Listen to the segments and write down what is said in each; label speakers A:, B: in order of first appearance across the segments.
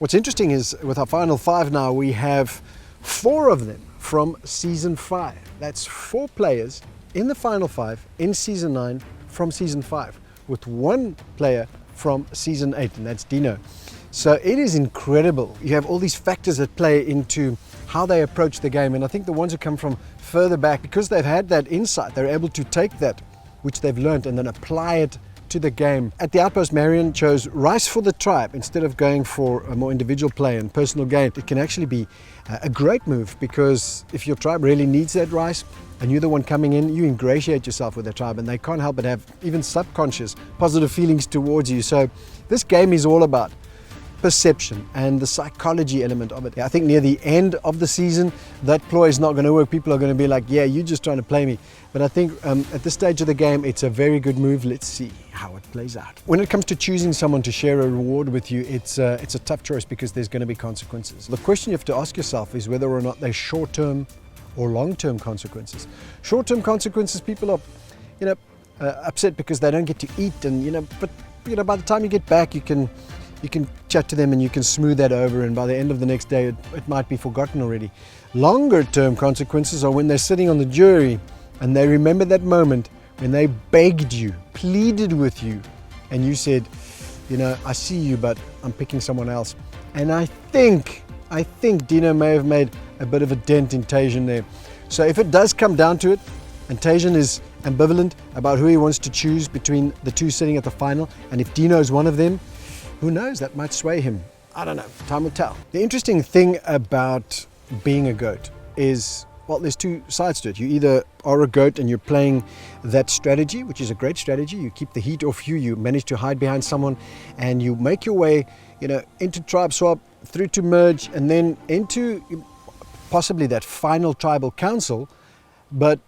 A: What's interesting is with our final five now, we have 4 of them from season 5. That's 4 players in the final 5 in season 9 from season 5, with 1 player from season 8, and that's Dino. So it is incredible. You have all these factors that play into how they approach the game, and I think the ones who come from further back, because they've had that insight, they're able to take that which they've learned and then apply it to the game. At the Outpost, Marion chose Rice for the tribe instead of going for a more individual play and personal gain. It can actually be a great move, because if your tribe really needs that Rice and you're the one coming in, you ingratiate yourself with the tribe and they can't help but have even subconscious positive feelings towards you. So this game is all about perception and the psychology element of it. I think near the end of the season, that ploy is not going to work. People are going to be like, yeah, you're just trying to play me. But I think at this stage of the game, it's a very good move. Let's see how it plays out. When it comes to choosing someone to share a reward with you, it's a tough choice, because there's going to be consequences. The question you have to ask yourself is whether or not they're short-term or long-term consequences. Short-term consequences, people are, upset because they don't get to eat, and but by the time you get back, you can chat to them and you can smooth that over, and by the end of the next day it might be forgotten already. Longer term consequences are when they're sitting on the jury and they remember that moment when they begged you, pleaded with you, and you said, I see you, but I'm picking someone else. And I think Dino may have made a bit of a dent in Tajan there. So if it does come down to it, and Tajan is ambivalent about who he wants to choose between the 2 sitting at the final, and if Dino is one of them, who knows, that might sway him. I don't know, time will tell. The interesting thing about being a GOAT is, well, there's 2 sides to it. You either are a GOAT and you're playing that strategy, which is a great strategy. You keep the heat off you, you manage to hide behind someone, and you make your way, into tribe swap, through to merge, and then into possibly that final tribal council. But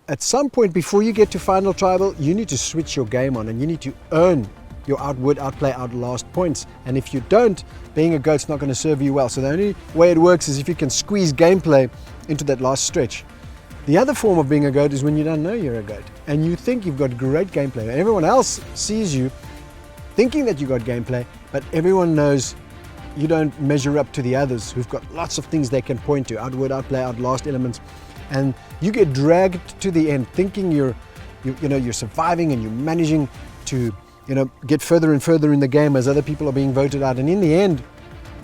A: at some point before you get to final tribal, you need to switch your game on, and you need to earn your outwit, outplay, outlast points. And if you don't, being a GOAT's not going to serve you well. So the only way it works is if you can squeeze gameplay into that last stretch. The other form of being a GOAT is when you don't know you're a GOAT and you think you've got great gameplay, and everyone else sees you thinking that you got gameplay, but everyone knows you don't measure up to the others who've got lots of things they can point to, outwit, outplay, outlast elements, and you get dragged to the end thinking you're surviving and you're managing to get further and further in the game as other people are being voted out. And in the end,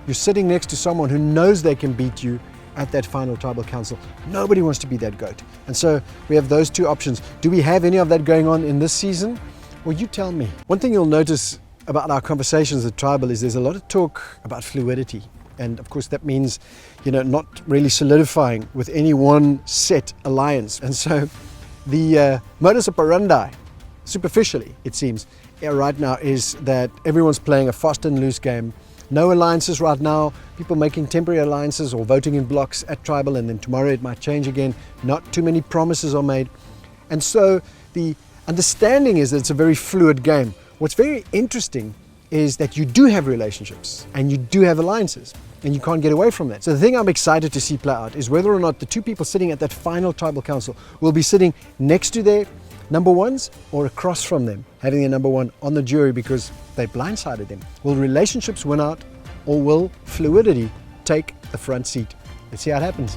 A: you're sitting next to someone who knows they can beat you at that final tribal council. Nobody wants to be that GOAT. And so we have those 2 options. Do we have any of that going on in this season? Well, you tell me. One thing you'll notice about our conversations at Tribal is there's a lot of talk about fluidity. And of course that means, not really solidifying with any one set alliance. And so the modus operandi, superficially it seems, right now is that everyone's playing a fast and loose game. No alliances right now, people making temporary alliances or voting in blocks at Tribal, and then tomorrow it might change again. Not too many promises are made. And so the understanding is that it's a very fluid game. What's very interesting is that you do have relationships and you do have alliances, and you can't get away from that. So the thing I'm excited to see play out is whether or not the 2 people sitting at that final tribal council will be sitting next to their number 1s or across from them, having their number 1 on the jury because they blindsided them. Will relationships win out, or will fluidity take the front seat? Let's see how it happens.